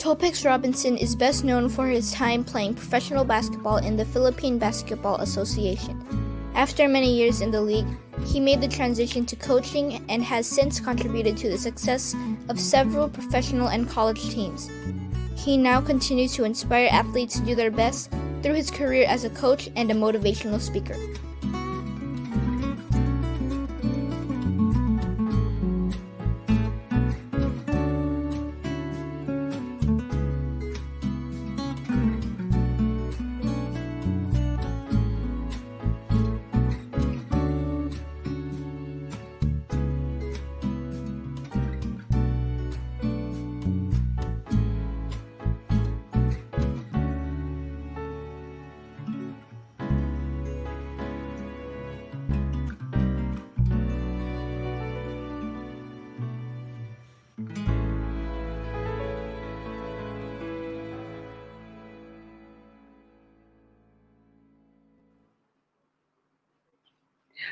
Topex Robinson is best known for his time playing professional basketball in the Philippine Basketball Association. After many years in the league, he made the transition to coaching and has since contributed to the success of several professional and college teams. He now continues to inspire athletes to do their best through his career as a coach and a motivational speaker.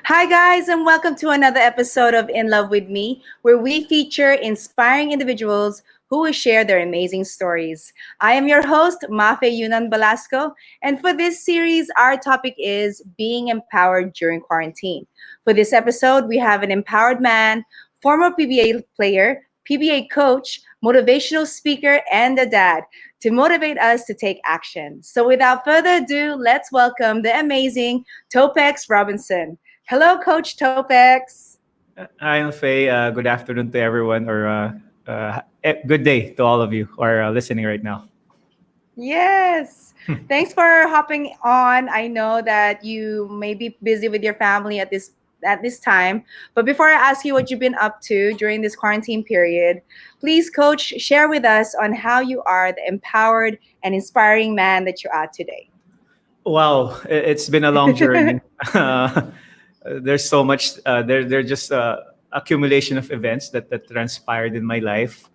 Hi, guys, and welcome to another episode of In Love with Me, where we feature inspiring individuals who will share their amazing stories. I am your host, Mafae Yunan Balasco, and for this series, our topic is being empowered during quarantine. For this episode, we have an empowered man, former PBA player, PBA coach, motivational speaker, and a dad to motivate us to take action. So without further ado, let's welcome the amazing Topex Robinson. Hello, Coach Topex. Hi, Mafae. Good afternoon to everyone, or good day to all of you who are listening right now. Yes. Thanks for hopping on. I know that you may be busy with your family at this time. But before I ask you what you've been up to during this quarantine period, please, Coach, share with us on how you are the empowered and inspiring man that you are today. Wow, it's been a long journey. There's so much. They're just accumulation of events that transpired in my life.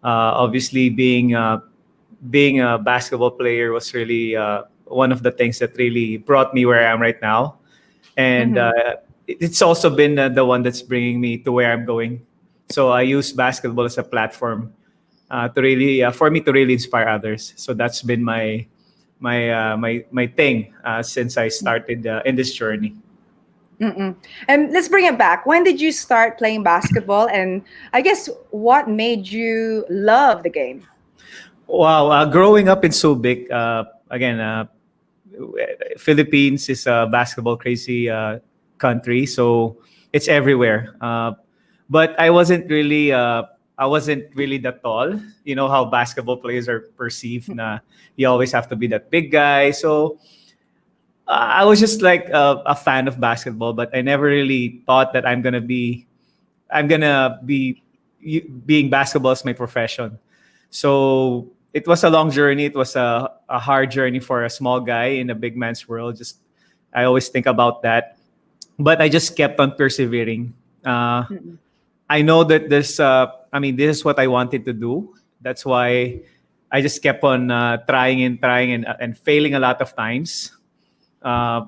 Obviously, being a basketball player was really one of the things that really brought me where I am right now, and it's also been the one that's bringing me to where I'm going. So I use basketball as a platform to really for me to really inspire others. So that's been my thing since I started in this journey. And let's bring it back. When did you start playing basketball? And I guess what made you love the game? Wow, growing up in Subic, again, Philippines is a basketball crazy country, so it's everywhere. But I wasn't really that tall. You know how basketball players are perceived. Na you always have to be that big guy. So I was just like a fan of basketball, but I never really thought that I'm gonna be being basketball as my profession. So it was a long journey. It was a hard journey for a small guy in a big man's world. Just I always think about that, but I just kept on persevering. I know that this is what I wanted to do. That's why I just kept on trying and failing a lot of times. Uh,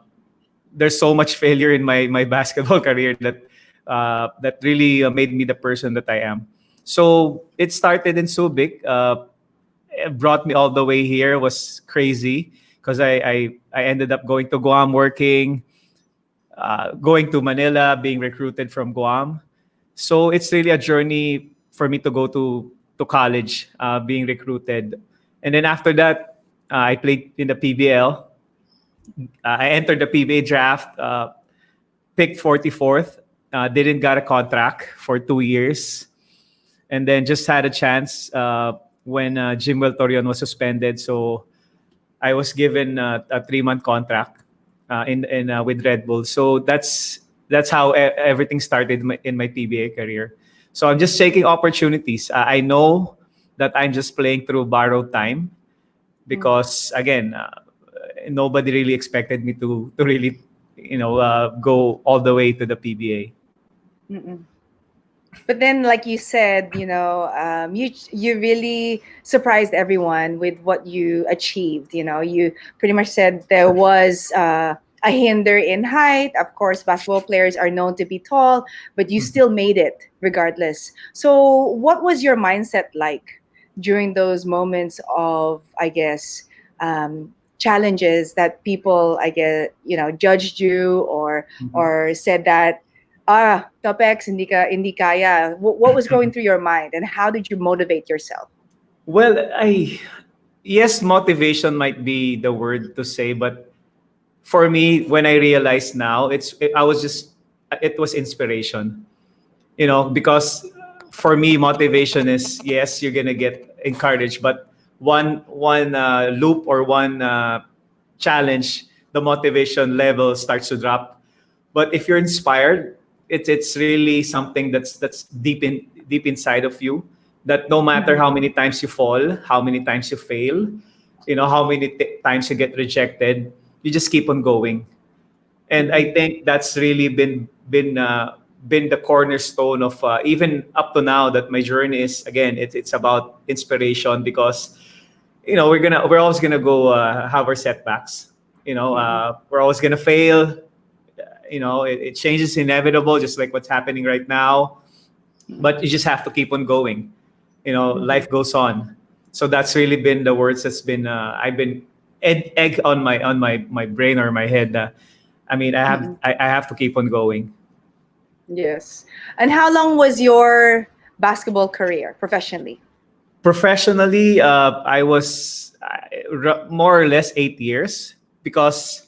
there's so much failure in my basketball career that really made me the person that I am. So it started in Subic. It brought me all the way here. It was crazy because I ended up going to Guam working, going to Manila, being recruited from Guam. So it's really a journey for me to go to college, being recruited, and then after that, I played in the PBL. I entered the PBA draft, picked 44th. Didn't got a contract for 2 years, and then just had a chance when Jim Torion was suspended. So I was given a 3-month contract in with Red Bull. So that's how everything started in my PBA career. So I'm just taking opportunities. I know that I'm just playing through borrowed time because again, nobody really expected me to really go all the way to the PBA. But then, like you said, you really surprised everyone with what you achieved. You pretty much said there was a hinder in height. Of course, basketball players are known to be tall, but you still made it regardless. So, what was your mindset like during those moments of, I guess, challenges that people, I guess, judged you Mhm. or said that, Topex, hindi kaya. What was going through your mind, and how did you motivate yourself? Well, I yes, motivation might be the word to say, but for me, when I realize now, it was inspiration. Because for me, motivation is, yes, you're gonna get encouraged, but one loop or one challenge, the motivation level starts to drop. But if you're inspired, it's really something that's deep inside of you. That no matter Mhm. how many times you fall, how many times you fail, how many times you get rejected, you just keep on going. And I Mhm. think that's really been the cornerstone of even up to now, that my journey is, again, it's about inspiration. Because we're always gonna go have our setbacks. Mhm. We're always gonna fail. It changes, inevitable, just like what's happening right now. But you just have to keep on going. Mhm. Life goes on. So that's really been the words that's been I've been egg on my brain or my head. I mean, Mhm. I have to keep on going. Yes. And how long was your basketball career professionally? Professionally, I was more or less 8 years, because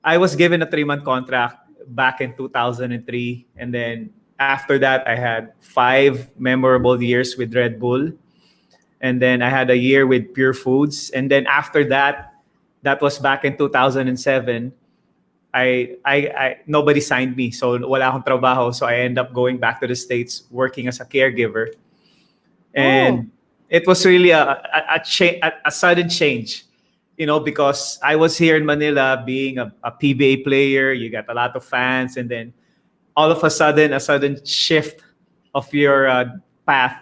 I was given a 3-month contract back in 2003. And then after that, I had 5 memorable years with Red Bull. And then I had a year with Pure Foods. And then after that, that was back in 2007. Nobody signed me, so wala akong trabaho. So I end up going back to the States, working as a caregiver. Oh. And it was really a sudden change, because I was here in Manila being a PBA player. You got a lot of fans, and then all of a sudden shift of your path.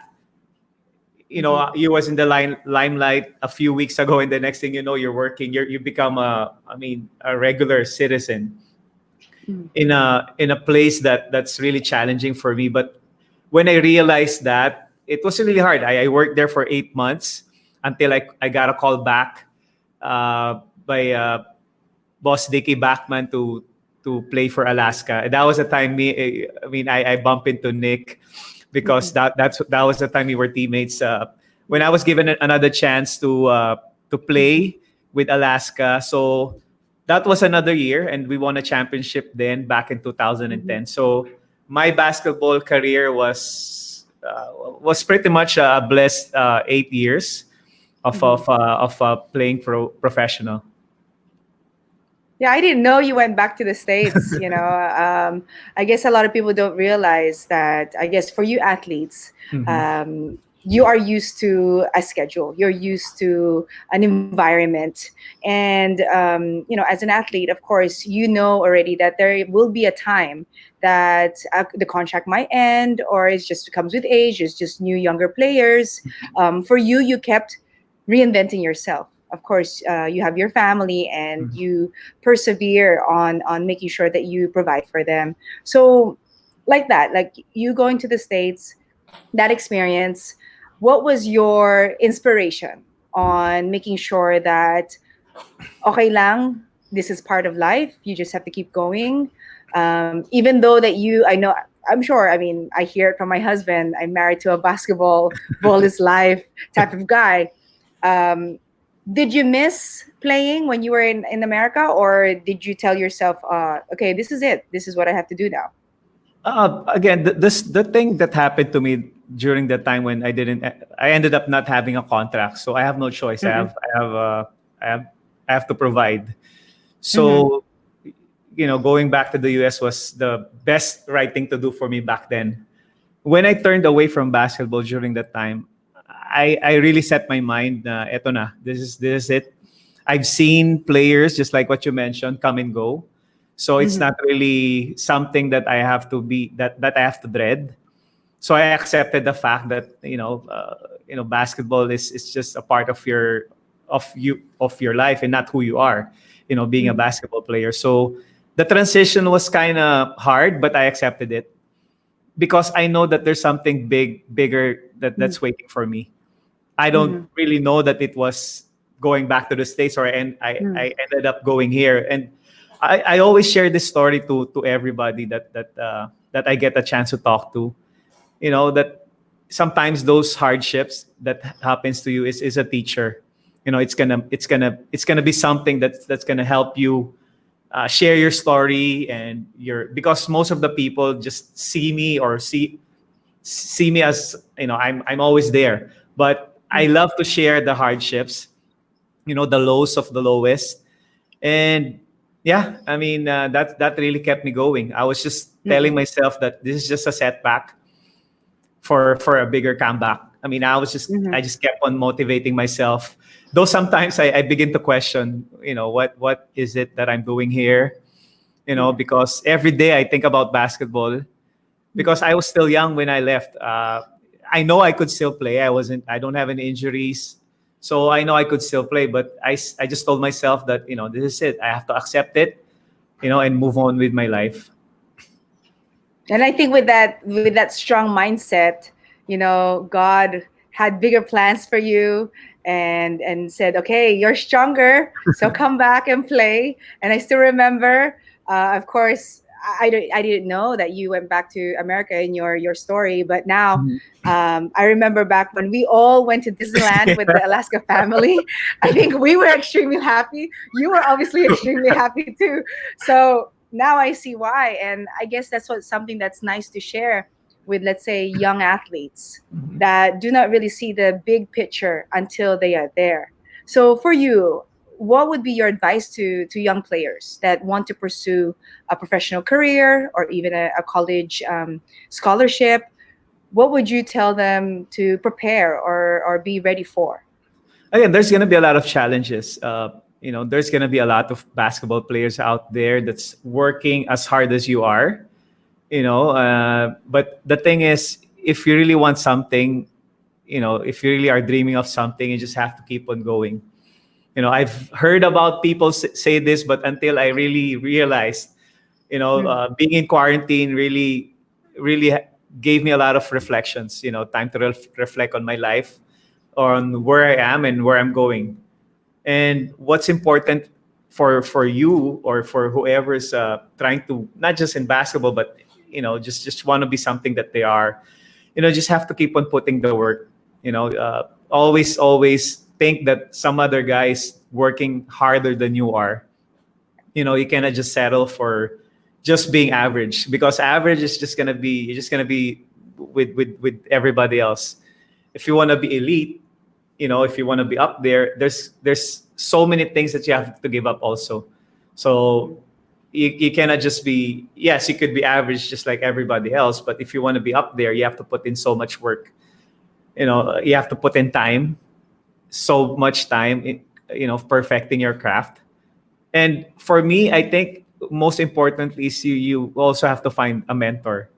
Mhm. You was in the limelight a few weeks ago, and the next thing you know, you're working. You become a regular citizen Mhm. in a place that's really challenging for me. But when I realized that, it was really hard. I worked there for 8 months until I got a call back by boss Dickie Bachman to play for Alaska. And that was the time I bumped into Nick, because Mhm. that was the time we were teammates. When I was given another chance to play with Alaska, so that was another year, and we won a championship then back in Mhm. 2010. So my basketball career was pretty much a blessed 8 years Mhm. of playing professional. Yeah, I didn't know you went back to the States. I guess a lot of people don't realize that, I guess for you athletes, Mhm. um, you are used to a schedule, you're used to an environment. And, as an athlete, of course, you know already that there will be a time that the contract might end, or it just comes with age, it's just new, younger players. For you, you kept reinventing yourself. Of course, you have your family, and Mhm. you persevere on making sure that you provide for them. So, like that, like you going to the States, that experience, what was your inspiration on making sure that okay lang, this is part of life, you just have to keep going, even though that I know, I'm sure, I mean, I hear it from my husband, I'm married to a ball is life type of guy. um, did you miss playing when you were in America, or did you tell yourself, okay, this is it, this is what I have to do now? Again, the thing that happened to me during the time when I ended up not having a contract, so I have no choice. Mm-mm. I have I have to provide. Mm-hmm. So, going back to the US was the best right thing to do for me back then. When I turned away from basketball during that time, I really set my mind na eto na, this is it. I've seen players just like what you mentioned come and go. So it's Mm-hmm. not really something that I have to dread. So I accepted the fact that basketball is just a part of your life, and not who you are, being a Mm-hmm. basketball player. So the transition was kind of hard, but I accepted it because I know that there's something bigger that's waiting for me. I don't Mhm. really know that it was going back to the States, or Mhm. I ended up going here. And I always share this story to everybody that I get a chance to talk to. That sometimes those hardships that happens to you is a teacher. It's gonna be something that's gonna help you share your story, and your because most of the people just see me, or see me as, I'm always there, but I love to share the hardships, the lows of the lowest. And yeah, I mean, that really kept me going. I was just telling Mhm. myself that this is just a setback for a bigger comeback. I mean, I Mhm. just kept on motivating myself. Though sometimes I begin to question, what is it that I'm doing here? Yeah. Because every day I think about basketball, because Mhm. I was still young when I left. I know I could still play. I don't have any injuries. So I know I could still play, but I just told myself that, this is it. I have to accept it, and move on with my life. And I think with that strong mindset, God had bigger plans for you, and said, "Okay, you're stronger, so come back and play." And I still remember, of course, I didn't know that you went back to America in your story, but now. Mhm. I remember back when we all went to Disneyland with the Alaska family. I think we were extremely happy. You were obviously extremely happy too. So now I see why. And I guess that's what something that's nice to share with, let's say, young athletes Mhm. that do not really see the big picture until they are there. So for you, what would be your advice to young players that want to pursue a professional career or even a college scholarship? What would you tell them to prepare or be ready for? Again, there's going to be a lot of challenges. There's going to be a lot of basketball players out there that's working as hard as you are. But the thing is, if you really want something, if you really are dreaming of something, you just have to keep on going. I've heard about people say this, but until I really realized, Mm. being in quarantine really gave me a lot of reflections. Time to reflect on my life, on where I am and where I'm going, and what's important for you, or for whoever's trying to, not just in basketball, but just want to be something that they are. Just have to keep on putting the work. Always think that some other guy is working harder than you are. You cannot just settle for just being average, because average is just gonna be you're just gonna be with everybody else. If you want to be elite, if you want to be up there, there's so many things that you have to give up also. So you cannot just be, yes, you could be average just like everybody else, but if you want to be up there, you have to put in so much work. You have to put in time, so much time in, perfecting your craft. And for me, I think most importantly is you also have to find a mentor.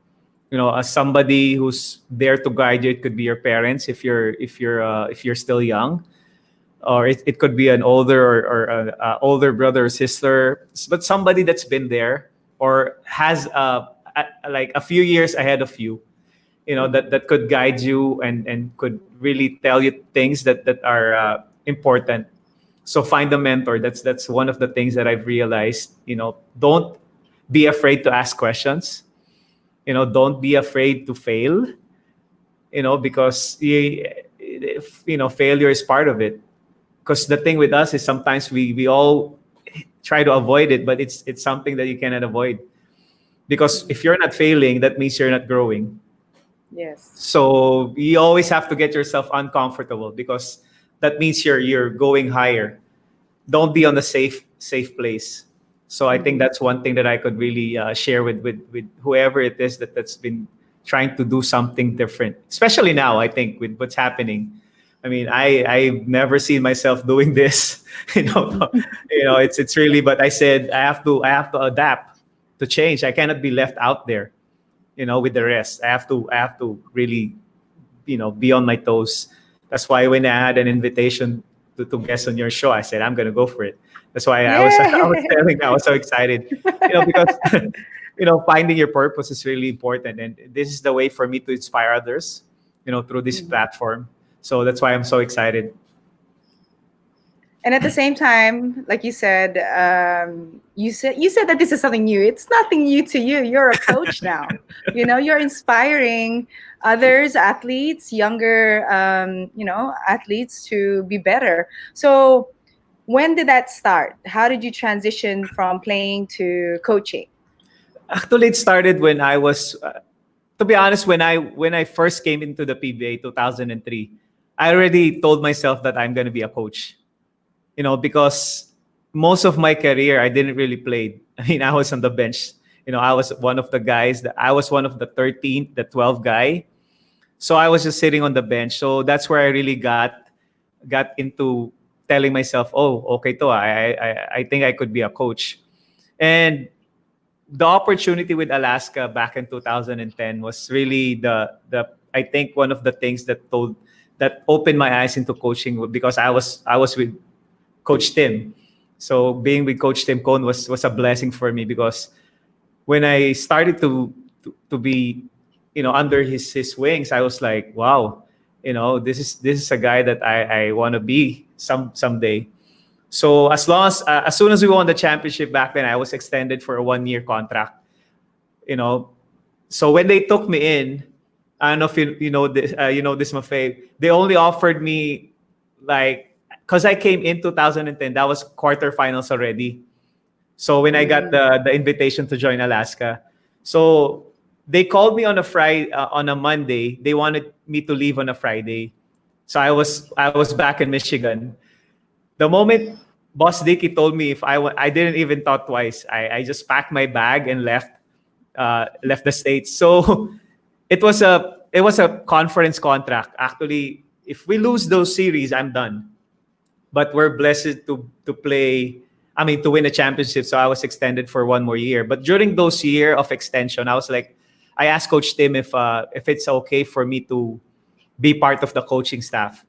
As somebody who's there to guide you. It could be your parents if you're still young, or it could be an older, or a older brother or sister, but somebody that's been there, or has like a few years ahead of you. That could guide you, and could really tell you things that are important. So find a mentor. That's one of the things that I've realized. Don't be afraid to ask questions. Don't be afraid to fail. Because failure is part of it. Because the thing with us is sometimes we all try to avoid it, but it's something that you cannot avoid. Because if you're not failing, that means you're not growing. Yes. So you always have to get yourself uncomfortable, because that means you're going higher. Don't be on the safe place. So I think Mhm. that's one thing that I could really share with whoever it is that's been trying to do something different, especially now. I think with what's happening. I mean, I've never seen myself doing this. It's really. But I said I have to adapt, to change. I cannot be left out there. With the rest. I have to really be on my toes. That's why when I had an invitation to guest on your show, I said I'm gonna go for it. That's why I was I was Yeah. telling I was so excited, because finding your purpose is really important, and this is the way for me to inspire others, through this Mhm. platform. So that's why I'm so excited. And at the same time, like you said that this is something new. It's nothing new to you. You're a coach now. You're inspiring others, athletes, younger, athletes to be better. So, when did that start? How did you transition from playing to coaching? Actually, it started when I was, to be honest, when I first came into the PBA 2003, I already told myself that I'm going to be a coach. Because most of my career I didn't really play. I mean, I was on the bench. I was one of the guys that I was one of the 13th, the 12th guy. So I was just sitting on the bench. So that's where I really got into telling myself, oh, okay, to I think I could be a coach. And the opportunity with Alaska back in 2010 was really the I think one of the things that opened my eyes into coaching, because I was with Coach Tim. So being with Coach Tim Cohn was a blessing for me, because when I started to be under his wings, I was like, wow, this is a guy that I want to be someday. So as soon as we won the championship back then, I was extended for a 1-year contract. You know, so when they took me in, I don't know if this Mafae, they only offered me, like, because I came in 2010, that was quarterfinals already. So when I got the invitation to join Alaska, so they called me on a Monday. They wanted me to leave on a Friday. So I was back in Michigan. The moment Boss Dicky told me, if I didn't even thought twice. I just packed my bag and left the States. So it was a conference contract. Actually, if we lose those series, I'm done. But we're blessed to play. I mean, to win a championship. So I was extended for 1 more year. But during those year of extension, I asked Coach Tim if it's okay for me to be part of the coaching staff.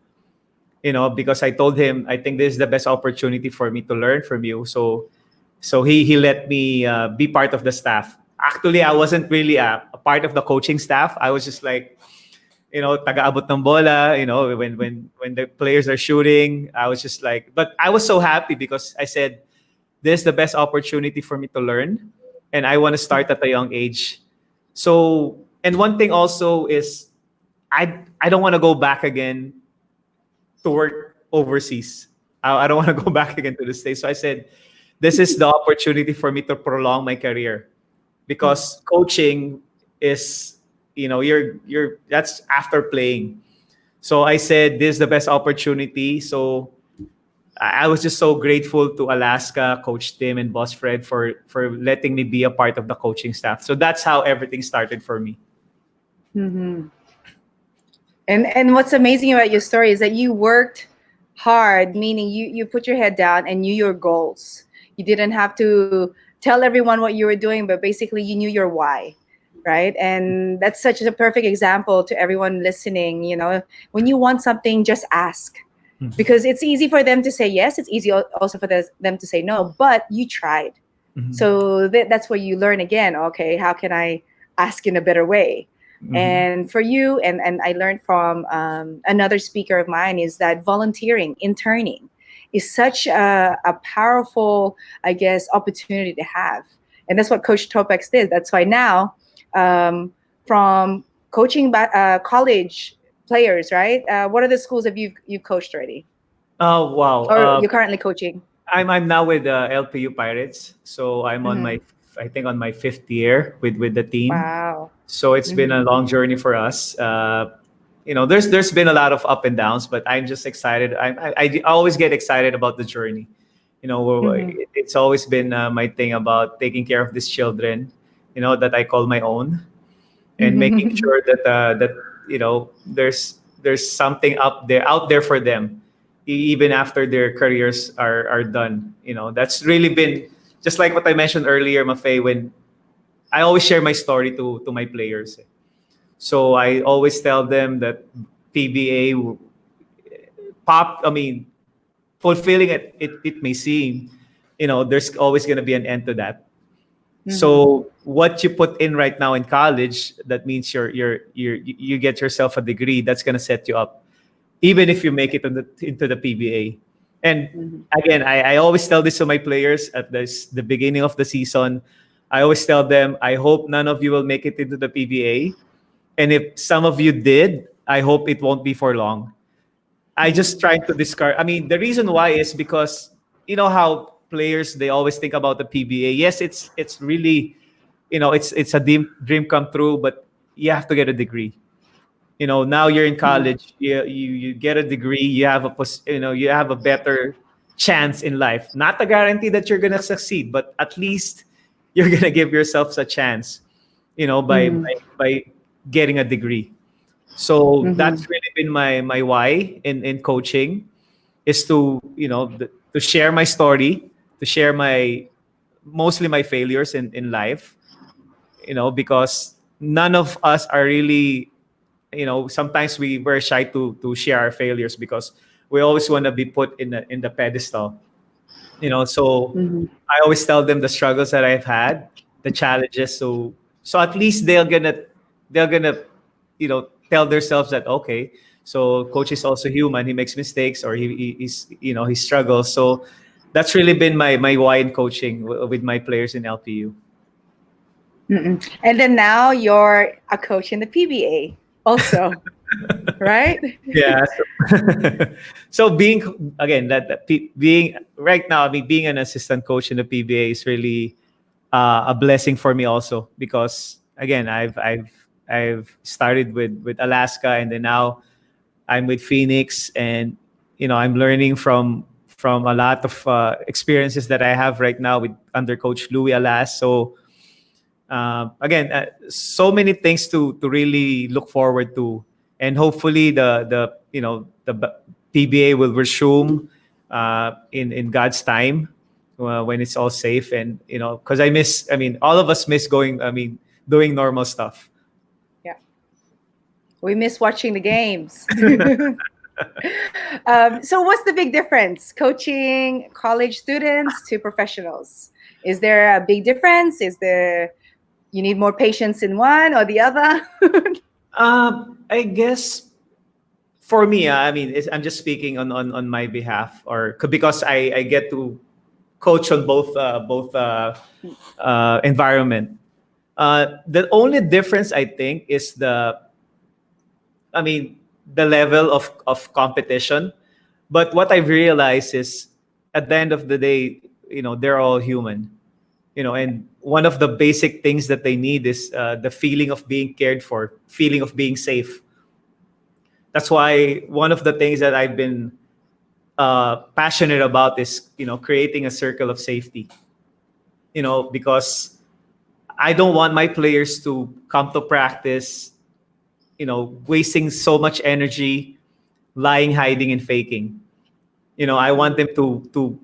Because I told him I think this is the best opportunity for me to learn from you. So he let me be part of the staff. Actually, I wasn't really a part of the coaching staff. I was just like, taga-abot ng bola, when the players are shooting, I was just like, but I was so happy because I said, this is the best opportunity for me to learn, and I want to start at a young age. So, and one thing also is, I don't want to go back again to work overseas. I don't want to go back again to the States. So I said, this is the opportunity for me to prolong my career, because coaching is, you're that's after playing. So I said, this is the best opportunity. So I was just so grateful to Alaska, Coach Tim, and Boss Fred for letting me be a part of the coaching staff. So that's how everything started for me. Mm-hmm. And what's amazing about your story is that you worked hard, meaning you put your head down and knew your goals. You didn't have to tell everyone what you were doing, but basically you knew your why, right? And that's such a perfect example to everyone listening. When you want something, just ask. Because it's easy for them to say yes. It's easy also for them to say no, but you tried. Mhm. So that's where you learn again, okay, how can I ask in a better way? Mhm. And for you, and I learned from another speaker of mine, is that volunteering, interning, is such a powerful, I guess, opportunity to have. And that's what Coach Topex did. That's why now, from coaching college players, right? What are the schools have you've coached already, Oh wow! or you're currently coaching? I'm now with LPU Pirates, so I'm on Mm-hmm. my I think on my 5th year with the team. Wow. So it's been a Mm-hmm. long journey for us. There's been a lot of up and downs, but I'm just excited. I always get excited about the journey. Mm-hmm. It's always been my thing about taking care of these children, that I call my own, and making Mm-hmm. sure that there's something out there for them, even after their careers are done. That's really been just like what I mentioned earlier, Mafae, when I always share my story to my players. So I always tell them that PBA I mean, fulfilling it may seem, there's always going to be an end to that. Mm-hmm. So what you put in right now in college, that means you get yourself a degree that's going to set you up even if you make it into the PBA. And Mhm. again, I always tell this to my players at the beginning of the season. I always tell them, I hope none of you will make it into the PBA. And if some of you did, I hope it won't be for long. I Mhm. just try to discard. I mean, the reason why is because you know how players they always think about the PBA. Yes, it's really, it's a dream come true, but you have to get a degree. Now you're in Mhm. college, you get a degree, you have you have a better chance in life. Not a guarantee that you're gonna succeed, but at least you're gonna give yourself a chance, by Mhm. by getting a degree. So Mhm. that's really been my why in coaching, is to to share my story, to share my mostly my failures in life, because none of us are really, sometimes we're shy to share our failures because we always want to be put in the pedestal. So Mhm. I always tell them the struggles that I've had, the challenges, so at least they're gonna tell themselves that, okay, so coach is also human, he makes mistakes, or he struggles. So that's really been my why in coaching with my players in LPU. Mm-mm. And then now you're a coach in the PBA also, right? Yeah. So being again being right now, I mean, being an assistant coach in the PBA is really a blessing for me also, because again, I've started with Alaska, and then now I'm with Phoenix, and I'm learning from a lot of experiences that I have right now with under Coach Louis Alas. So again, so many things to really look forward to, and hopefully the PBA will resume in God's time, when it's all safe, and because I mean, all of us miss going. I mean, doing normal stuff. Yeah. We miss watching the games. So, what's the big difference coaching college students to professionals? Is there a big difference? Is there you need more patience in one or the other? I guess for me, I mean, I'm just speaking on my behalf, or because I get to coach on both environment. The only difference I think is I mean, the level of competition. But what I've realized is, at the end of the day, they're all human. And one of the basic things that they need is the feeling of being cared for, feeling of being safe. That's why one of the things that I've been passionate about is creating a circle of safety. Because I don't want my players to come to practice, wasting so much energy, lying, hiding, and faking. I want them to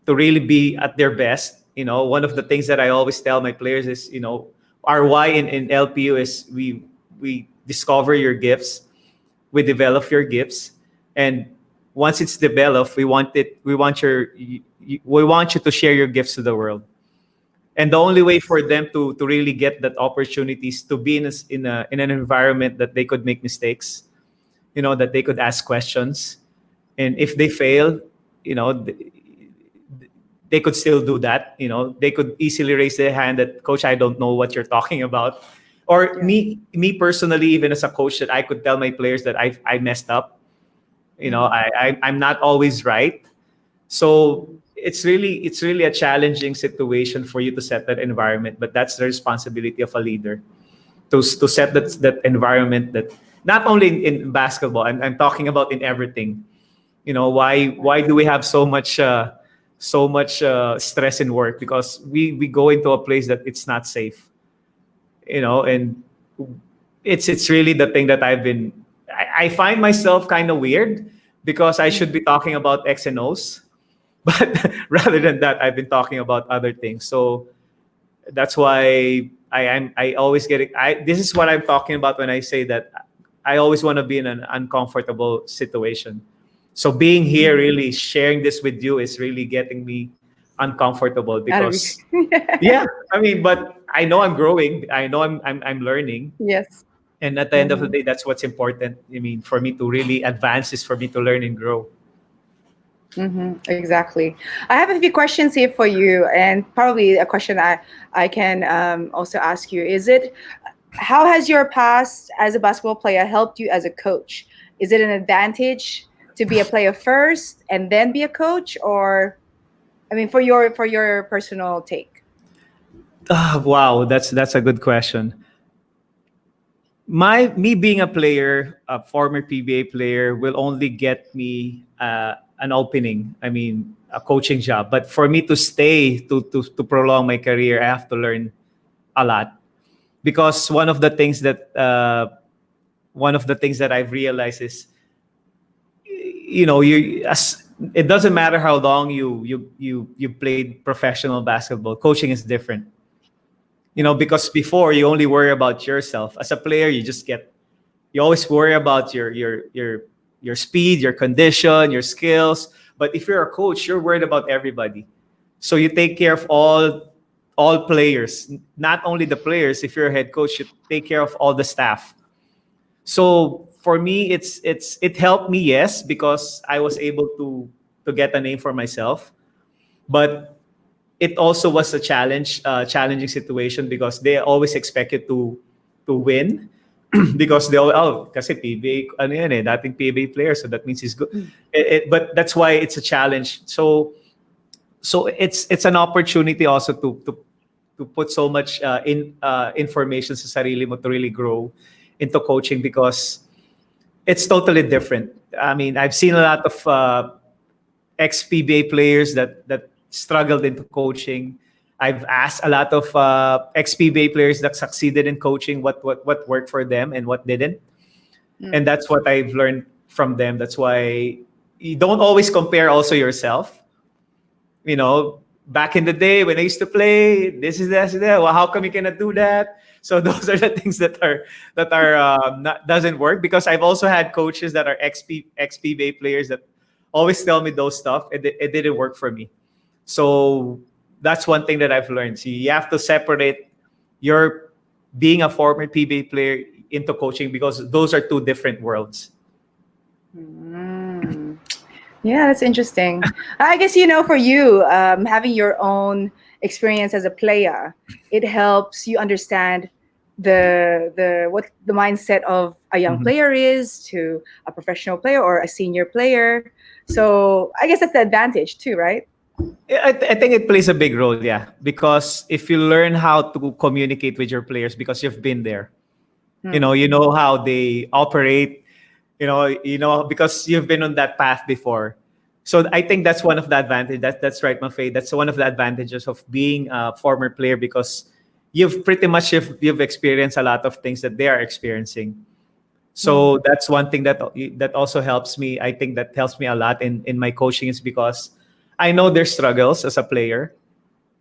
really be at their best. One of the things that I always tell my players is, our why in LPU is we discover your gifts, we develop your gifts, and once it's developed, we want you to share your gifts to the world. And the only way for them to really get that opportunities to be in an environment that they could make mistakes, that they could ask questions, and if they fail, you know th- they could still do that. They could easily raise their hand that, coach, I don't know what you're talking about. Or Yeah. me personally, even as a coach, that I could tell my players that I messed up. Mhm. I'm not always right. So it's really a challenging situation for you to set that environment, but that's the responsibility of a leader, to set that environment, that not only in basketball, I'm talking about in everything. Why do we have so much stress in work? Because we go into a place that it's not safe. And it's really the thing that I find myself kind of weird, because I should be talking about X and O's, but rather than that, I've been talking about other things. So that's why I always get it. This is what I'm talking about when I say that I always want to be in an uncomfortable situation. So being here, really sharing this with you, is really getting me uncomfortable, Out of you. because yeah, I mean, but I know I'm growing. I know I'm learning. Yes. And at the end of the Mhm. day, that's what's important. I mean, for me to really advance is for me to learn and grow. Exactly. I have a few questions here for you, and probably a question I can also ask you. Is it how has your past as a basketball player helped you as a coach? Is it an advantage to be a player first and then be a coach, or I mean, for your personal take? Wow, that's a good question. Me being a player, a former PBA player, will only get me an opening. I mean, a coaching job. But for me to stay to prolong my career, I have to learn a lot because one of the things that I've realized is, it doesn't matter how long you played professional basketball. Coaching is different. Because before you only worry about yourself. As a player, you always worry about your speed, your condition, your skills. But if you're a coach, you're worried about everybody. So you take care of all players, not only the players. If you're a head coach, you take care of all the staff. So for me, it helped me, yes, because I was able to get a name for myself. But it also was a challenging situation because they always expect you to win because kasi PBA ano yan dating PBA player, so that means he's good. But that's why it's a challenge. So it's an opportunity also to put so much information sa sarili mo to really grow into coaching because it's totally different. I mean, I've seen a lot of ex PBA players that struggled into coaching. I've asked a lot of ex PBA players that succeeded in coaching what worked for them and what didn't, and that's what I've learned from them. That's why you don't always compare also yourself. Back in the day when I used to play, this is that. Well, how come you cannot do that? So those are the things that are not, doesn't work because I've also had coaches that are ex PBA players that always tell me those stuff. It didn't work for me. So that's one thing that I've learned. So you have to separate your being a former PBA player into coaching because those are two different worlds. Mm. Yeah, that's interesting. I guess, for you, having your own experience as a player, it helps you understand what the mindset of a young Mhm. player is to a professional player or a senior player. So I guess that's the advantage too, right? I think it plays a big role, yeah. Because if you learn how to communicate with your players because you've been there, you know how they operate, because you've been on that path before. So I think that's one of the advantages. That's right, Mafae. That's one of the advantages of being a former player because you've experienced a lot of things that they are experiencing. So that's one thing that also helps me. I think that helps me a lot in my coaching is because I know their struggles as a player.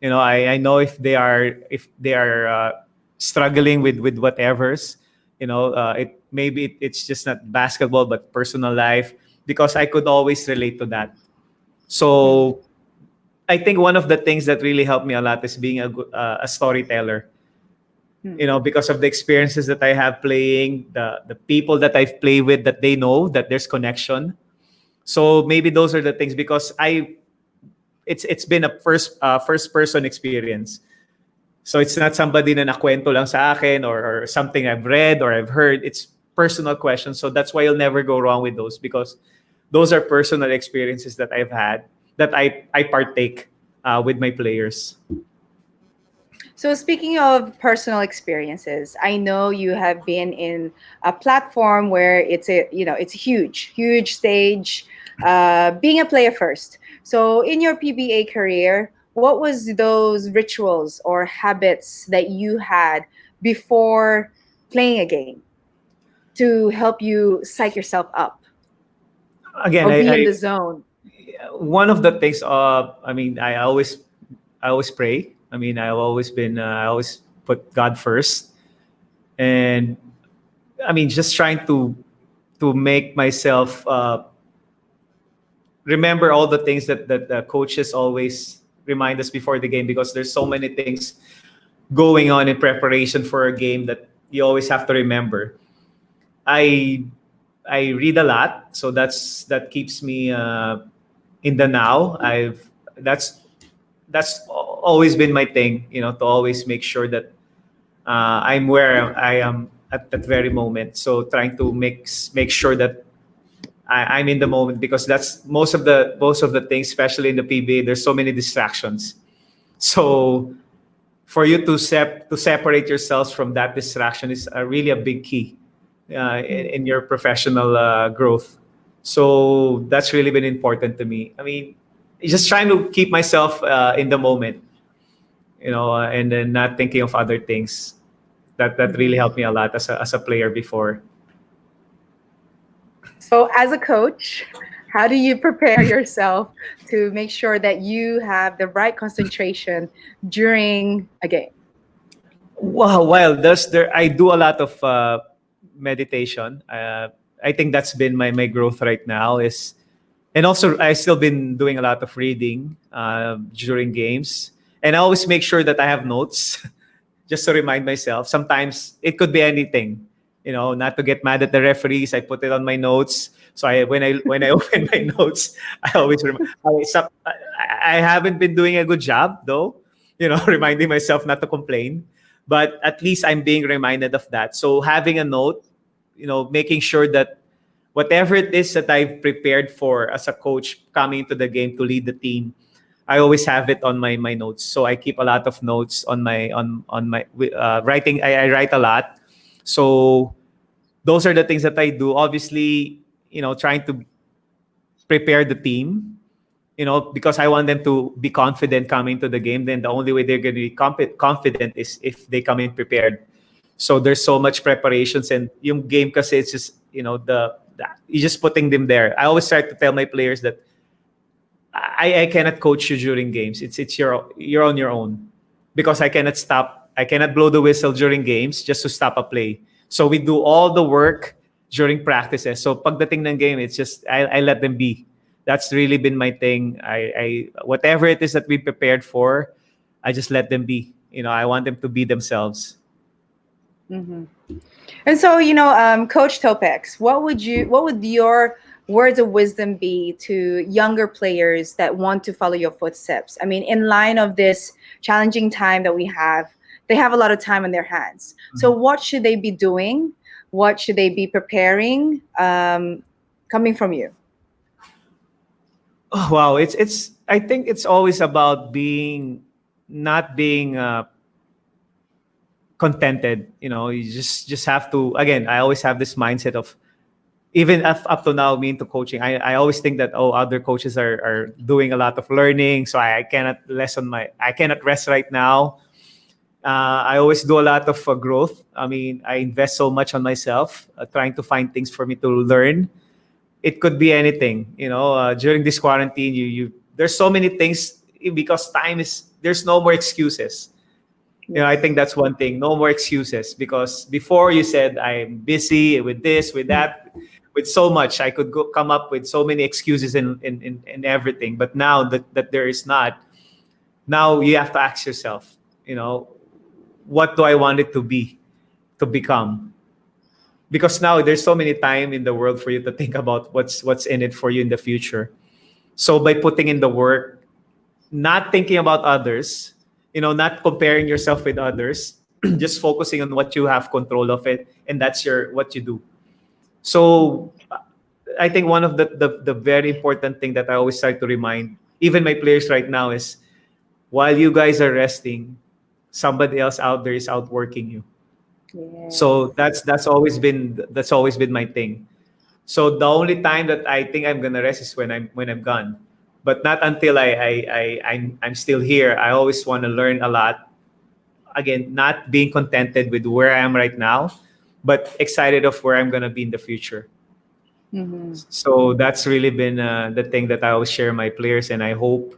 I know if they are struggling with whatever's, it's just not basketball but personal life because I could always relate to that. So I think one of the things that really helped me a lot is being a storyteller. Because of the experiences that I have playing, the people that I've played with, that they know that there's connection. So maybe those are the things because it's been a first person experience. So it's not somebody na nakwento lang sa akin or something I've read or I've heard. It's personal questions. So that's why you'll never go wrong with those because those are personal experiences that I've had that I partake with my players. So speaking of personal experiences, I know you have been in a platform where it's a huge stage, being a player first. So in your PBA career, what was those rituals or habits that you had before playing a game to help you psych yourself up Again, or be in I the zone? one of the things I mean I always pray. I mean I always put God first, and I mean just trying to make myself remember all the things that the coaches always remind us before the game because there's so many things going on in preparation for a game that you always have to remember. I I read a lot, so that keeps me in the now. That's always been my thing, to always make sure that I'm where I am at that very moment. So trying to make sure that I'm in the moment, because that's most of the things, especially in the PBA. There's so many distractions. So for you to separate yourselves from that distraction is really a big key in your professional growth. So that's really been important to me. I mean, just trying to keep myself in the moment, and then not thinking of other things. That really helped me a lot as a player before. So, as a coach, how do you prepare yourself to make sure that you have the right concentration during a game? Wow, well, I do a lot of meditation. I think that's been my growth right now is, and also I still been doing a lot of reading during games, and I always make sure that I have notes just to remind myself. Sometimes it could be anything, not to get mad at the referees. I put it on my notes. So when I open my notes, I always I haven't been doing a good job though, reminding myself not to complain. But at least I'm being reminded of that. So having a note, making sure that whatever it is that I've prepared for as a coach coming into the game to lead the team, I always have it on my notes. So I keep a lot of notes on my writing. I write a lot. So those are the things that I do. Obviously, trying to prepare the team, because I want them to be confident coming to the game. Then the only way they're going to be confident is if they come in prepared. So there's so much preparations, and yung game kasi it's just, you're just putting them there. I always try to tell my players that I cannot coach you during games. It's you're on your own, because I cannot blow the whistle during games just to stop a play. So we do all the work during practices. So pagdating ng game, it's just I let them be. That's really been my thing. I whatever it is that we prepared for, I just let them be. I want them to be themselves. Mm-hmm. And so, Coach Topex, what would your words of wisdom be to younger players that want to follow your footsteps? I mean, in line of this challenging time that we have, they have a lot of time on their hands. So what should they be doing? What should they be preparing? Coming from you. Oh, wow, it's. I think it's always about not being contented. You just have to. Again, I always have this mindset of, even up to now, me into coaching, I always think that, other coaches are doing a lot of learning, so I cannot I cannot rest right now. I always do a lot of growth. I mean, I invest so much on myself, trying to find things for me to learn. It could be anything, during this quarantine, you there's so many things, because there's no more excuses. I think that's one thing. No more excuses, because before you said I'm busy with this, with that, with so much. I could come up with so many excuses in everything. But now that there is not, now you have to ask yourself, what do I want it to become? Because now there's so many time in the world for you to think about what's in it for you in the future. So by putting in the work, not thinking about others, not comparing yourself with others, just focusing on what you have control of it, and that's what you do. So I think one of the very important thing that I always try to remind even my players right now is, while you guys are resting, somebody else out there is outworking you. Yes. So that's always been my thing. So the only time that I think I'm gonna rest is when I'm gone, but not until I'm still here. I always want to learn a lot. Again, not being contented with where I am right now, but excited of where I'm gonna be in the future. Mm-hmm. So that's really been the thing that I always share my players, and I hope.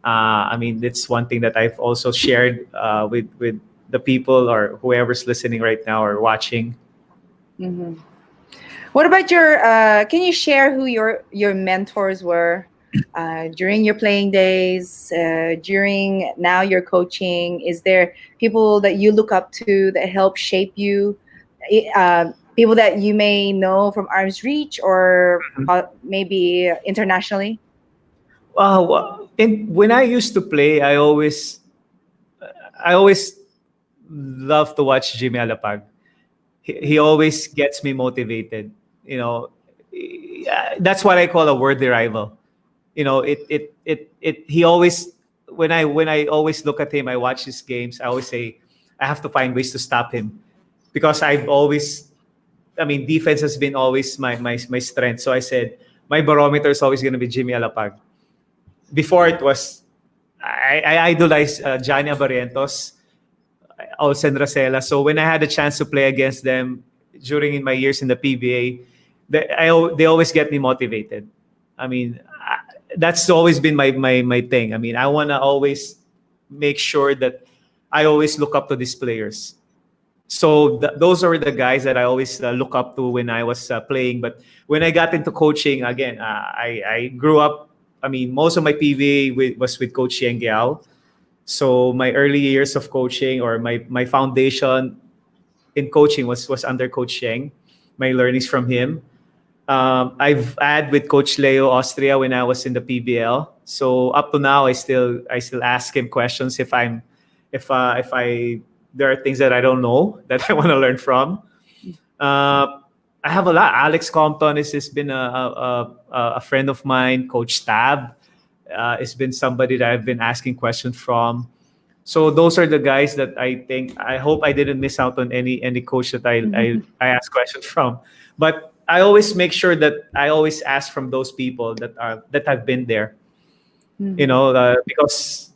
I mean, it's one thing that I've also shared with the people or whoever's listening right now or watching. Mm-hmm. What about your? Can you share who your mentors were during your playing days? During now your coaching, is there people that you look up to that help shape you? people that you may know from arm's reach or maybe internationally? And when I used to play, I always love to watch Jimmy Alapag. He always gets me motivated. You know, that's what I call a worthy rival. He always, when I always look at him, I watch his games, I always say I have to find ways to stop him, because defense has been always my strength. So I said my barometer is always going to be Jimmy Alapag. Before it was, I idolized Johnny Abarrientos, Olsen Rosella. So when I had a chance to play against them during in my years in the PBA, they always get me motivated. I mean, that's always been my thing. I mean, I want to always make sure that I always look up to these players. So those are the guys that I always look up to when I was playing. But when I got into coaching, again, I grew up. I mean, most of my PBA was with Coach Yeng Giao. So my early years of coaching, or my foundation in coaching was under Coach Yeng. My learnings from him. I've had with Coach Leo Austria when I was in the PBL. So up to now, I still ask him questions if there are things that I don't know that I want to learn from. I have a lot. Alex Compton has been a friend of mine. Coach Tab has been somebody that I've been asking questions from. So those are the guys that I hope I didn't miss out on any coach that I ask questions from. But I always make sure that I always ask from those people that have been there. Because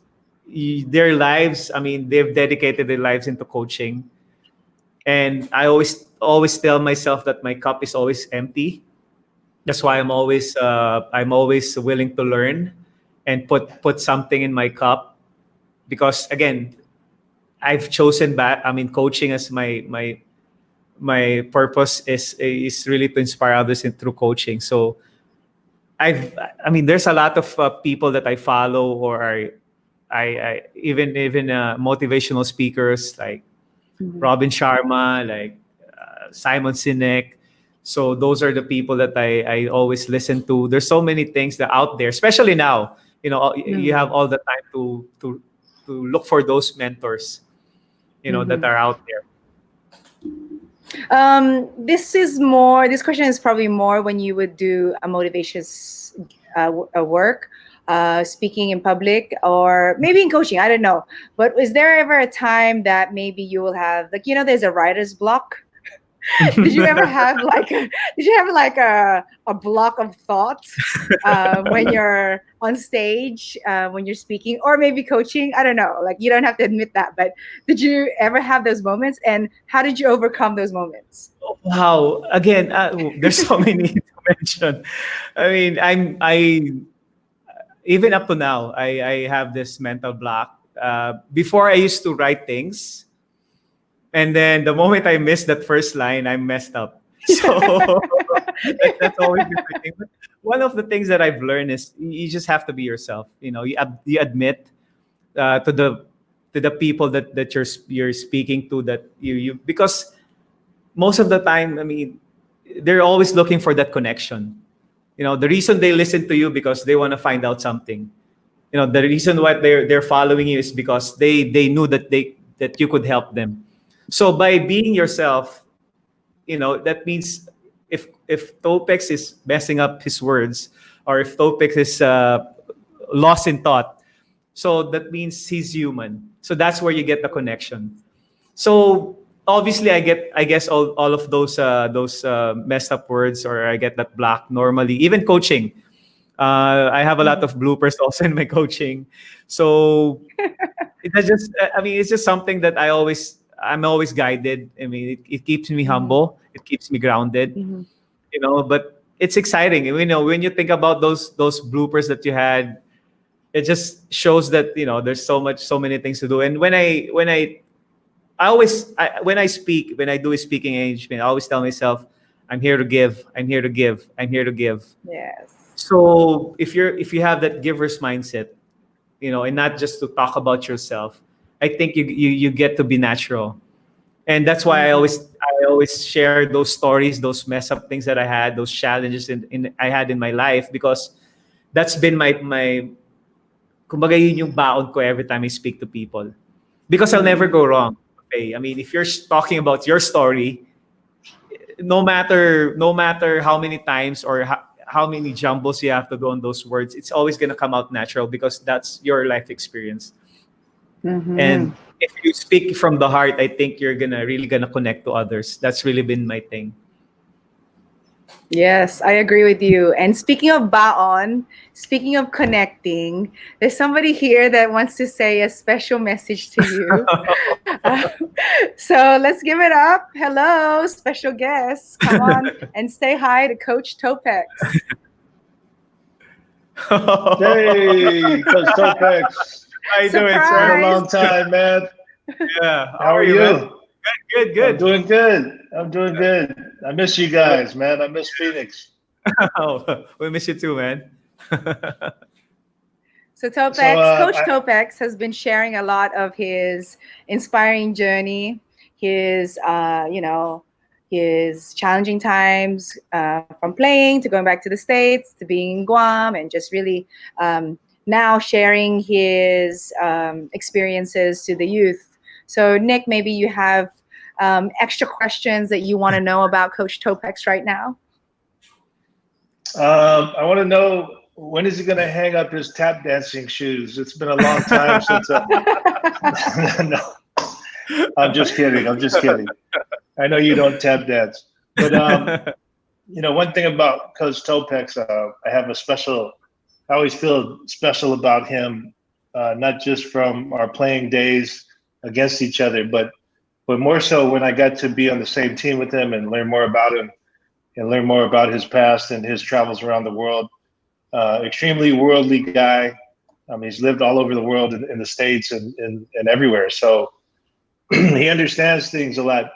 their lives, I mean, they've dedicated their lives into coaching. And I always tell myself that my cup is always empty. That's why I'm always willing to learn and put something in my cup, because again, I've chosen coaching as my purpose is really to inspire others through coaching. So there's a lot of people that I follow, or I even motivational speakers like Robin Sharma, like Simon Sinek. So those are the people that I always listen to. There's so many things that out there, especially now. You have all the time to look for those mentors, that are out there. This question is probably more when you would do a motivations work, speaking in public, or maybe in coaching, I don't know. But is there ever a time that maybe you will have, like, there's a writer's block? Did you ever have a block of thoughts when you're on stage, when you're speaking, or maybe coaching? I don't know. Like, you don't have to admit that, but did you ever have those moments, and how did you overcome those moments? Wow. Again, there's so many to mention. I mean, I even up to now, I have this mental block. Before I used to write things, and then the moment I missed that first line, I'm messed up. So that's always been my thing. But one of the things that I've learned is you just have to be yourself. You admit to the people that you're speaking to, that you because most of the time, I mean, they're always looking for that connection. The reason they listen to you because they want to find out something. The reason why they're following you is because they knew that you could help them. So by being yourself, that means if Topex is messing up his words, or if Topex is lost in thought, so that means he's human. So that's where you get the connection. So obviously, I guess all of those messed up words, or I get that block normally. Even coaching, I have a lot of bloopers also in my coaching. So it's just something that I'm always guided. I mean, it keeps me humble. It keeps me grounded. But it's exciting. When you think about those bloopers that you had, it just shows that there's so many things to do. And when I speak, when I do a speaking engagement, I always tell myself, I'm here to give. I'm here to give. I'm here to give. Yes. So if you have that giver's mindset, and not just to talk about yourself, I think you get to be natural. And that's why I always share those stories, those mess up things that I had, those challenges in I had in my life, because that's been my kumbaga yun yung baon ko every time I speak to people. Because I'll never go wrong. Okay? I mean, if you're talking about your story, no matter how many times or how many jumbles you have to do on those words, it's always gonna come out natural because that's your life experience. Mm-hmm. And if you speak from the heart, I think you're really gonna connect to others. That's really been my thing. Yes, I agree with you. And speaking of baon, speaking of connecting, there's somebody here that wants to say a special message to you. Uh, so let's give it up. Hello, special guest. Come on and say hi to Coach Topex. Hey, Coach Topex. How you doing, Been a sir? long time, man. Yeah. How are man? you? Good, good, I'm good. doing good. I'm doing good. I miss you guys, man. I miss Phoenix. Oh, we miss you too, man. So So, Topex, Coach Topex has been sharing a lot of his inspiring journey, his his challenging times from playing to going back to the States to being in Guam, and just really now sharing his experiences to the youth. So Nick, maybe you have extra questions that you want to know about Coach Topex right now. I want to know, when is he going to hang up his tap dancing shoes? It's been a long time since. No, I'm just kidding. I'm just kidding. I know you don't tap dance, but one thing about Coach Topex, I have a special. I always feel special about him, not just from our playing days against each other, but more so when I got to be on the same team with him and learn more about him and learn more about his past and his travels around the world. Extremely worldly guy. He's lived all over the world in the States and everywhere. So he understands things a lot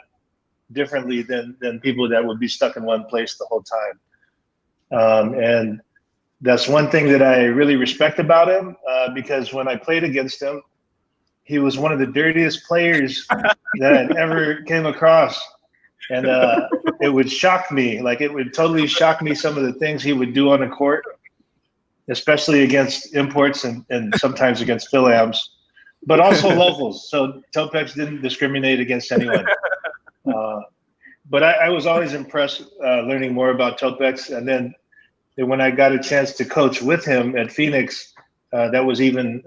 differently than people that would be stuck in one place the whole time. And that's one thing that I really respect about him, because when I played against him, he was one of the dirtiest players that I'd ever came across. And it would shock me. Like, it would totally shock me, some of the things he would do on the court, especially against imports and sometimes against Philams, but also locals. So Topex didn't discriminate against anyone. But I was always impressed learning more about Topex. And then when I got a chance to coach with him at Phoenix, that was even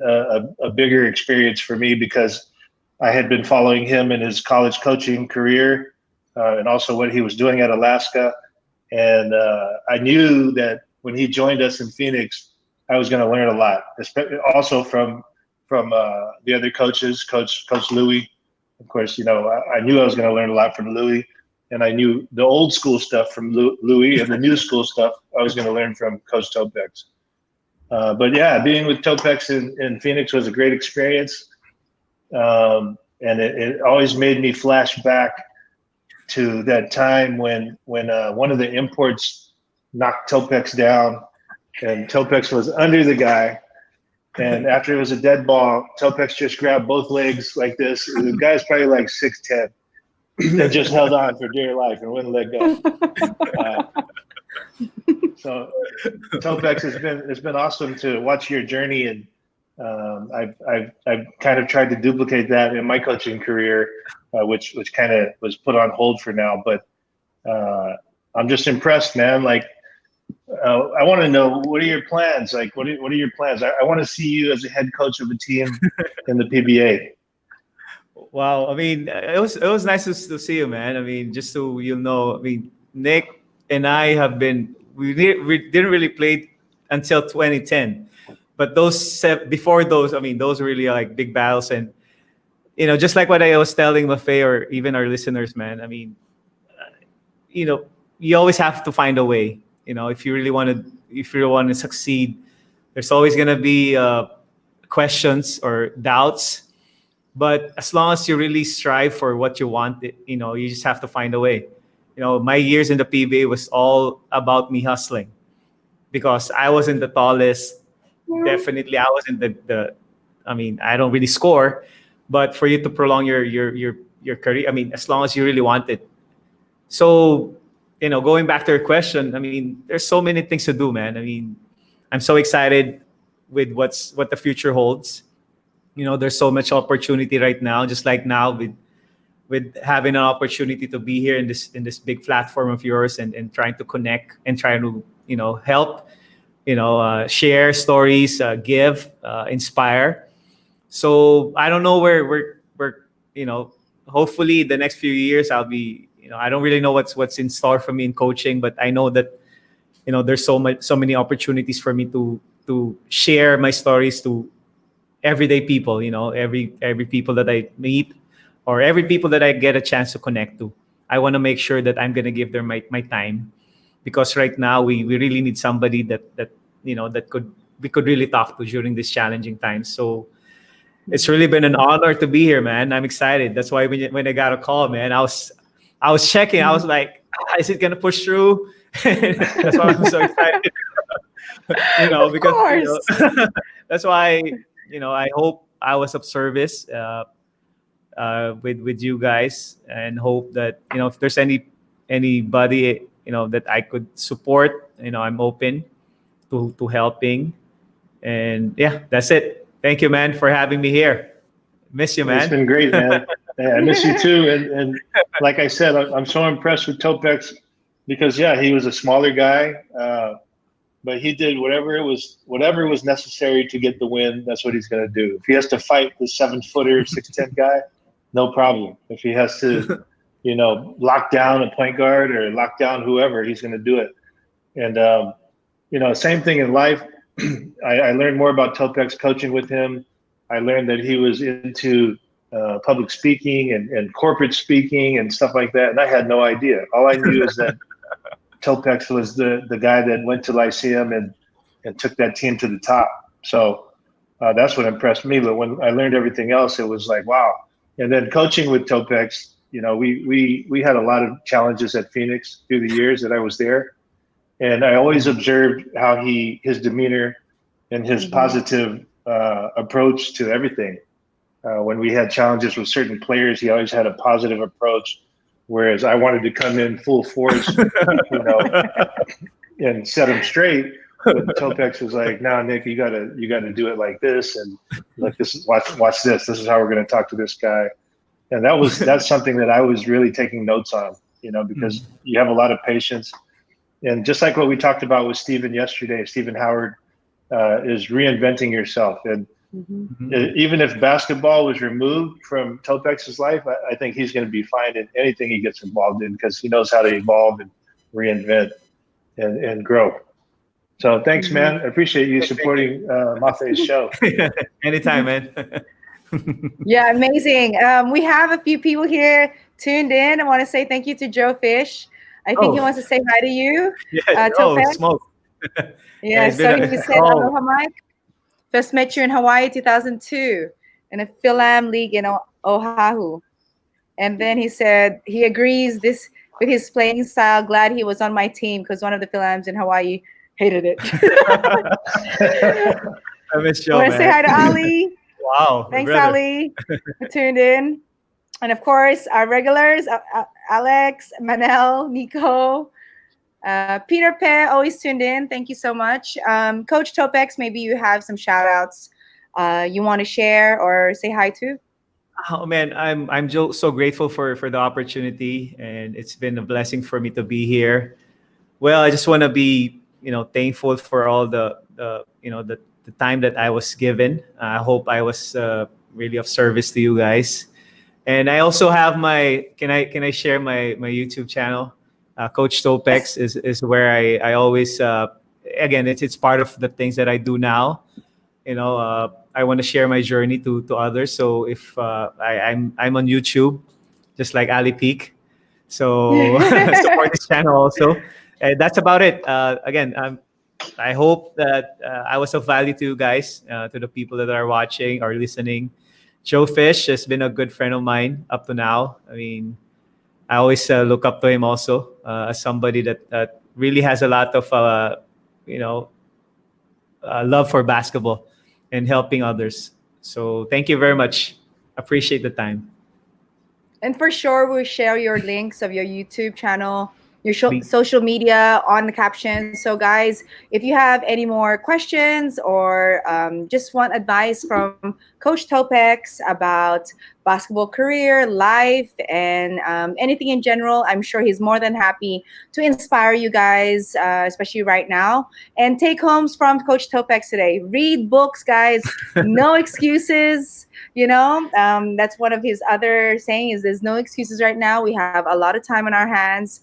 a bigger experience for me, because I had been following him in his college coaching career, and also what he was doing at Alaska. And I knew that when he joined us in Phoenix, I was going to learn a lot, also from the other coaches, Coach Louis. Of course, I knew I was going to learn a lot from Louis, and I knew the old school stuff from Louis, and the new school stuff I was going to learn from Coach Topex. But yeah, being with Topex in Phoenix was a great experience. And it always made me flash back to that time when one of the imports knocked Topex down, and Topex was under the guy. And after it was a dead ball, Topex just grabbed both legs like this. The guy's probably like 6'10", and just held on for dear life and wouldn't let go. So Topex, it's been awesome to watch your journey, and I've kind of tried to duplicate that in my coaching career, which kind of was put on hold for now. But I'm just impressed, man. Like, I want to know, what are your plans? Like, what are your plans? I want to see you as a head coach of a team in the PBA. Wow. I mean, it was nice to see you, man. I mean, just so you know, I mean, Nick and I have been, we didn't really play until 2010, but before those, I mean, those were really like big battles. And just like what I was telling Mafae or even our listeners, man. I mean, you always have to find a way. If you really want to succeed, there's always gonna be questions or doubts. But as long as you really strive for what you want, you just have to find a way. My years in the PBA was all about me hustling, because I wasn't the tallest. Definitely, I wasn't the. I mean, I don't really score, but for you to prolong your your career. I mean, as long as you really want it. So, going back to your question, I mean, there's so many things to do, man. I mean, I'm so excited with what the future holds. There's so much opportunity right now, just like now with having an opportunity to be here in this big platform of yours, and trying to connect and trying to help, share stories, give, inspire. So I don't know where we're hopefully the next few years I'll be, I don't really know what's in store for me in coaching, but I know that there's so many opportunities for me to share my stories to everyday people, every people that I meet, or every people that I get a chance to connect to. I want to make sure that I'm going to give them my time, because right now we really need somebody that we could really talk to during these challenging times. So it's really been an honor to be here, man. I'm excited. That's why when I got a call, man, I was checking. I was like, is it gonna push through? That's why I'm so excited. Because that's why I hope I was of service with you guys, and hope that if there's anybody that I could support, I'm open to helping. And yeah, that's it. Thank you, man, for having me here. Miss you, man. It's been great, man. Yeah, I miss you too. And like I said, I'm so impressed with Topex because he was a smaller guy, but he did whatever was necessary to get the win. That's what he's going to do. If he has to fight the 7-footer, 6'10" guy, no problem. If he has to, lock down a point guard or lock down whoever, he's going to do it. And same thing in life. I learned more about Topex coaching with him. I learned that he was into public speaking and corporate speaking and stuff like that. And I had no idea. All I knew is that Topex was the guy that went to Lyceum and took that team to the top. So that's what impressed me. But when I learned everything else, it was like, wow. And then coaching with Topex, we had a lot of challenges at Phoenix through the years that I was there. And I always observed how his demeanor and his positive approach to everything. When we had challenges with certain players, he always had a positive approach. Whereas I wanted to come in full force, and set him straight. But Topex was like, "No, Nick, you gotta do it like this, and like this. Watch this. This is how we're gonna talk to this guy." And that's something that I was really taking notes on, because you have a lot of patience. And just like what we talked about with Stephen yesterday, Stephen Howard is reinventing yourself. And even if basketball was removed from Topex's life, I think he's going to be fine in anything he gets involved in, because he knows how to evolve and reinvent and grow. So thanks, man. I appreciate you supporting Mafae's show. Anytime, man. Yeah, amazing. We have a few people here tuned in. I want to say thank you to Joe Fish. I think he wants to say hi to you. Yeah. Topex. Smoke. Yeah, so he said, aloha, Mike. First met you in Hawaii 2002 in a Philam league in Oahu. And then he said he agrees with his playing style. Glad he was on my team because one of the Philams in Hawaii hated it. I miss Joe, want to say hi to Ali. Wow. Thanks, Ali, for tuned in. And of course, our regulars, Alex, Manel, Nico, Peter Pe, always tuned in. Thank you so much. Coach Topex, maybe you have some shout outs you want to share or say hi to? Oh man, I'm so grateful for the opportunity, and it's been a blessing for me to be here. Well, I just want to be thankful for all the time that I was given. I hope I was really of service to you guys. And I also have can I share my YouTube channel? Coach Topex is where I always again it's part of the things that I do now. I want to share my journey to others. So if I'm on YouTube, just like Ali Peak, so support this channel also. And that's about it. Again, I hope that I was of value to you guys, to the people that are watching or listening. Joe Fish has been a good friend of mine up to now. I mean, I always look up to him also as somebody that really has a lot of love for basketball and helping others. So thank you very much. Appreciate the time. And for sure, we'll share your links of your YouTube channel, your Please. social media on the captions. So, guys, if you have any more questions or just want advice from Coach Topex about basketball career, life, and anything in general, I'm sure he's more than happy to inspire you guys, especially right now. And take homes from Coach Topex today. Read books, guys. No excuses. That's one of his other saying is there's no excuses right now. We have a lot of time on our hands.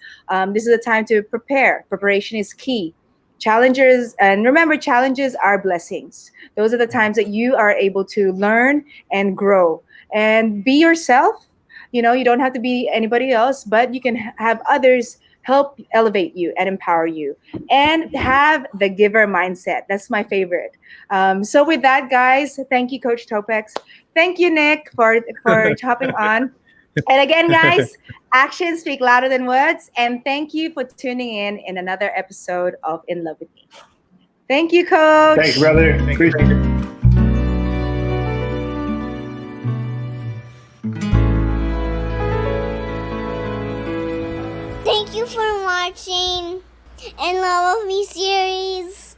This is a time to prepare. Preparation is key. Challenges, and remember, challenges are blessings. Those are the times that you are able to learn and grow and be yourself. You don't have to be anybody else, but you can have others help elevate you and empower you, and have the giver mindset. That's my favorite. So with that, guys, thank you, Coach Topex. Thank you, Nick, for hopping on. And again, guys, actions speak louder than words. And thank you for tuning in another episode of In Love with Me. Thank you, Coach. Thanks, brother. Appreciate it. Thank you for watching In Love with Me series.